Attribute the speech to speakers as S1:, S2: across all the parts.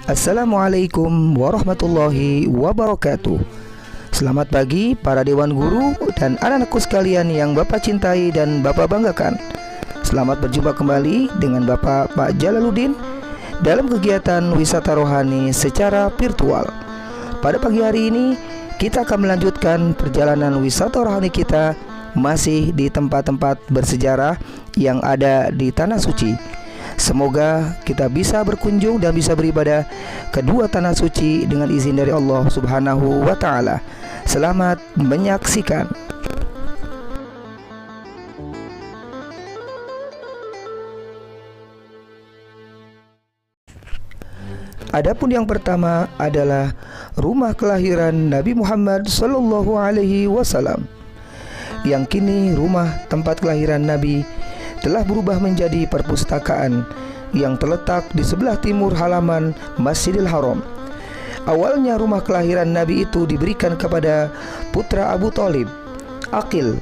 S1: Assalamualaikum warahmatullahi wabarakatuh. Selamat pagi para dewan guru dan anak-anakku sekalian yang Bapak cintai dan Bapak banggakan. Selamat berjumpa kembali dengan Bapak Pak Jalaluddin dalam kegiatan wisata rohani secara virtual. Pada pagi hari ini kita akan melanjutkan perjalanan wisata rohani kita masih di tempat-tempat bersejarah yang ada di Tanah Suci. Semoga kita bisa berkunjung dan bisa beribadah kedua tanah suci dengan izin dari Allah Subhanahu wa Ta'ala. Selamat menyaksikan. Adapun yang pertama adalah rumah kelahiran Nabi Muhammad Sallallahu Alaihi Wasallam, yang kini rumah tempat kelahiran Nabi telah berubah menjadi perpustakaan yang terletak di sebelah timur halaman Masjidil Haram. Awalnya rumah kelahiran Nabi itu diberikan kepada putra Abu Thalib, Aqil.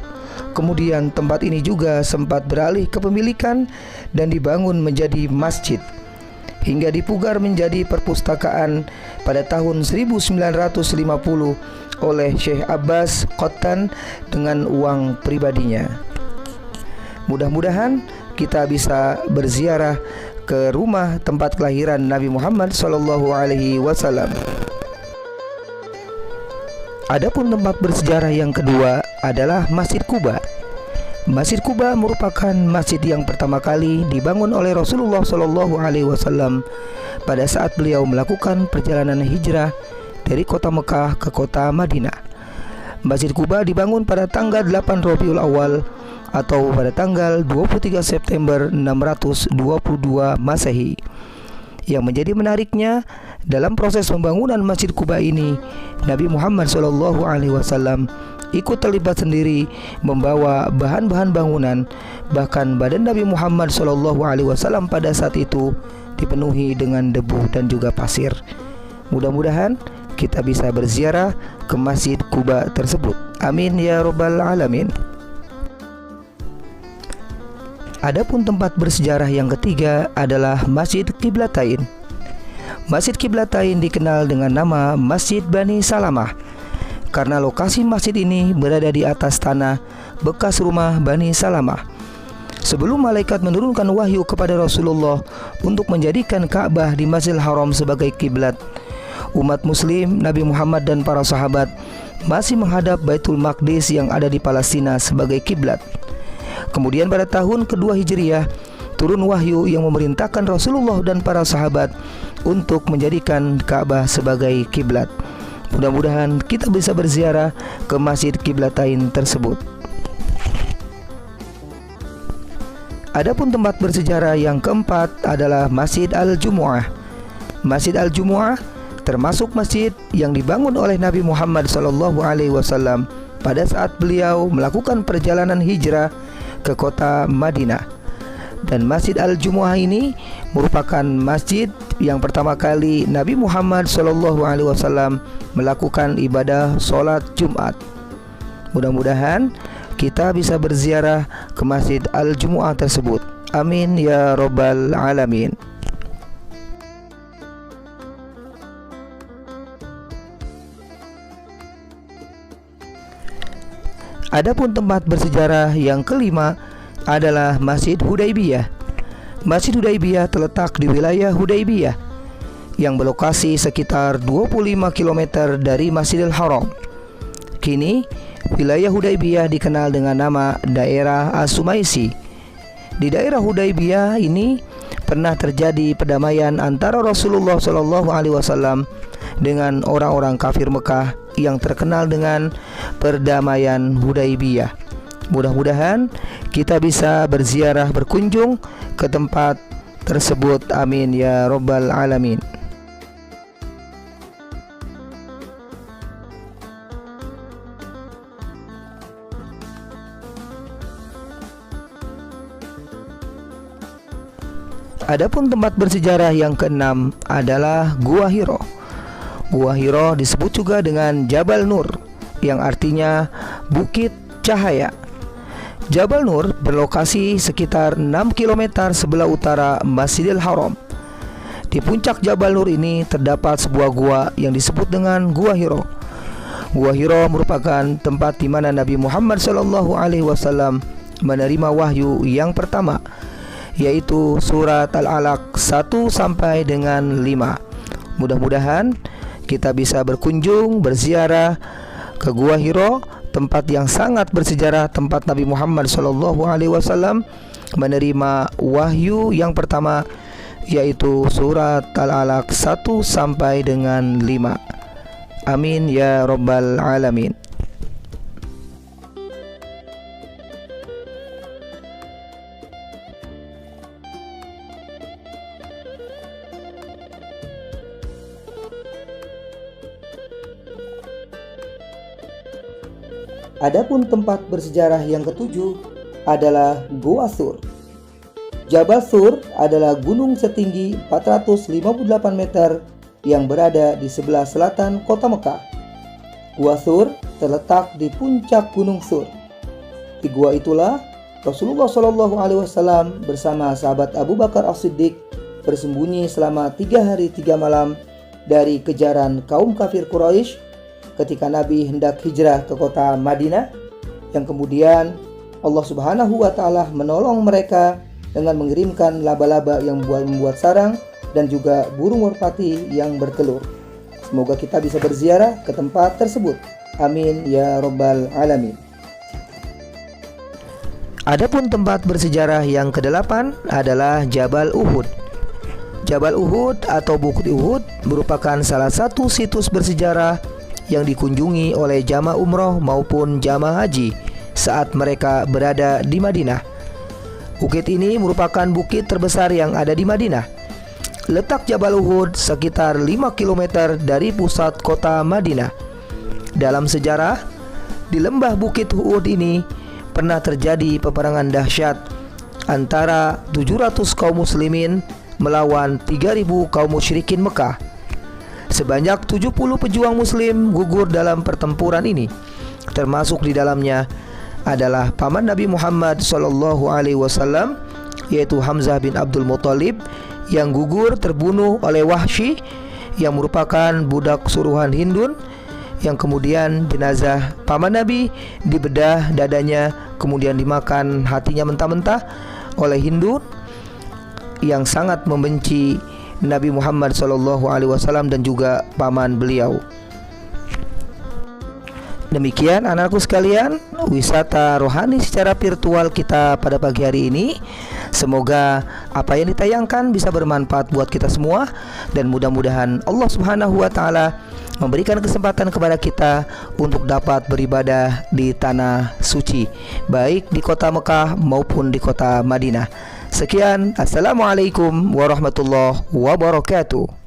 S1: Kemudian tempat ini juga sempat beralih kepemilikan dan dibangun menjadi masjid, hingga dipugar menjadi perpustakaan pada tahun 1950 oleh Syekh Abbas Qattan dengan uang pribadinya. Mudah-mudahan kita bisa berziarah ke rumah tempat kelahiran Nabi Muhammad Sallallahu Alaihi Wasallam. Adapun tempat bersejarah yang kedua adalah Masjid Quba. Masjid Quba merupakan masjid yang pertama kali dibangun oleh Rasulullah Sallallahu Alaihi Wasallam pada saat beliau melakukan perjalanan hijrah dari kota Mekah ke kota Madinah. Masjid Quba dibangun pada tanggal 8 Rabiul Awal atau pada tanggal 23 September 622 Masehi. Yang menjadi menariknya, dalam proses pembangunan Masjid Quba ini, Nabi Muhammad SAW ikut terlibat sendiri membawa bahan-bahan bangunan. Bahkan badan Nabi Muhammad SAW pada saat itu dipenuhi dengan debu dan juga pasir. Mudah-mudahan kita bisa berziarah ke Masjid Quba tersebut. Amin ya Rabbal Alamin. Adapun tempat bersejarah yang ketiga adalah Masjid Qiblatain. Masjid Qiblatain dikenal dengan nama Masjid Bani Salamah karena lokasi masjid ini berada di atas tanah bekas rumah Bani Salamah. Sebelum malaikat menurunkan wahyu kepada Rasulullah untuk menjadikan Ka'bah di Masjidil Haram sebagai kiblat, umat muslim, Nabi Muhammad dan para sahabat masih menghadap Baitul Maqdis yang ada di Palestina sebagai kiblat. Kemudian pada tahun kedua Hijriah turun wahyu yang memerintahkan Rasulullah dan para sahabat untuk menjadikan Ka'bah sebagai kiblat. Mudah-mudahan kita bisa berziarah ke Masjid Qiblatain tersebut. Adapun tempat bersejarah yang keempat adalah Masjid Al-Jumu'ah. Masjid Al-Jumu'ah termasuk masjid yang dibangun oleh Nabi Muhammad SAW pada saat beliau melakukan perjalanan hijrah ke kota Madinah. Dan Masjid Al-Jumu'ah ini merupakan masjid yang pertama kali Nabi Muhammad SAW melakukan ibadah sholat Jumat. Mudah-mudahan kita bisa berziarah ke Masjid Al-Jumu'ah tersebut. Amin ya Rabbal Alamin. Adapun tempat bersejarah yang kelima adalah Masjid Hudaybiyah. Masjid Hudaybiyah terletak di wilayah Hudaybiyah yang berlokasi sekitar 25 km dari Masjidil Haram. Kini wilayah Hudaybiyah dikenal dengan nama daerah As-Sumaisi. Di daerah Hudaybiyah ini pernah terjadi perdamaian antara Rasulullah SAW dengan orang-orang kafir Mekah yang terkenal dengan perdamaian Hudaybiyah. Mudah-mudahan kita bisa berziarah berkunjung ke tempat tersebut. Amin ya Rabbal Alamin. Adapun tempat bersejarah yang keenam adalah Gua Hiro. Gua Hiro disebut juga dengan Jabal Nur, yang artinya Bukit Cahaya. Jabal Nur berlokasi sekitar 6 km sebelah utara Masjidil Haram. Di puncak Jabal Nur ini terdapat sebuah gua yang disebut dengan Gua Hiro. Gua Hiro merupakan tempat di mana Nabi Muhammad SAW menerima wahyu yang pertama, yaitu surat Al-Alaq 1 sampai dengan 5. Mudah-mudahan kita bisa berkunjung, berziarah ke Gua Hiro, tempat yang sangat bersejarah, tempat Nabi Muhammad SAW menerima wahyu yang pertama, yaitu surat Al-Alaq 1 sampai dengan 5. Amin ya rabbal alamin. Adapun tempat bersejarah yang ketujuh adalah Gua Sur. Jabal Sur adalah gunung setinggi 458 meter yang berada di sebelah selatan kota Mekah. Gua Sur terletak di puncak Gunung Sur. Di gua itulah Rasulullah SAW bersama sahabat Abu Bakar As-Siddiq bersembunyi selama 3 hari 3 malam dari kejaran kaum kafir Quraisy ketika Nabi hendak hijrah ke kota Madinah, yang kemudian Allah Subhanahu wa Ta'ala menolong mereka dengan mengirimkan laba-laba yang membuat sarang dan juga burung merpati yang bertelur. Semoga kita bisa berziarah ke tempat tersebut. Amin ya rabbal alamin. Adapun tempat bersejarah yang kedelapan adalah Jabal Uhud. Jabal Uhud atau Bukit Uhud merupakan salah satu situs bersejarah yang dikunjungi oleh jamaah umroh maupun jamaah haji saat mereka berada di Madinah. Bukit ini merupakan bukit terbesar yang ada di Madinah. Letak Jabal Uhud sekitar 5 km dari pusat kota Madinah. Dalam sejarah, di lembah Bukit Uhud ini pernah terjadi peperangan dahsyat antara 700 kaum muslimin melawan 3.000 kaum musyrikin Mekah. Sebanyak 70 pejuang muslim gugur dalam pertempuran ini. Termasuk di dalamnya adalah paman Nabi Muhammad SAW, yaitu Hamzah bin Abdul Muthalib, yang gugur terbunuh oleh Wahsy yang merupakan budak suruhan Hindun, yang kemudian jenazah paman Nabi dibedah dadanya, kemudian dimakan hatinya mentah-mentah oleh Hindun yang sangat membenci Nabi Muhammad SAW dan juga paman beliau. Demikian anakku sekalian, wisata rohani secara virtual kita pada pagi hari ini. Semoga apa yang ditayangkan bisa bermanfaat buat kita semua, dan mudah-mudahan Allah Subhanahu wa Ta'ala memberikan kesempatan kepada kita untuk dapat beribadah di tanah suci, baik di kota Mekah maupun di kota Madinah. Sekian, assalamualaikum warahmatullahi wabarakatuh.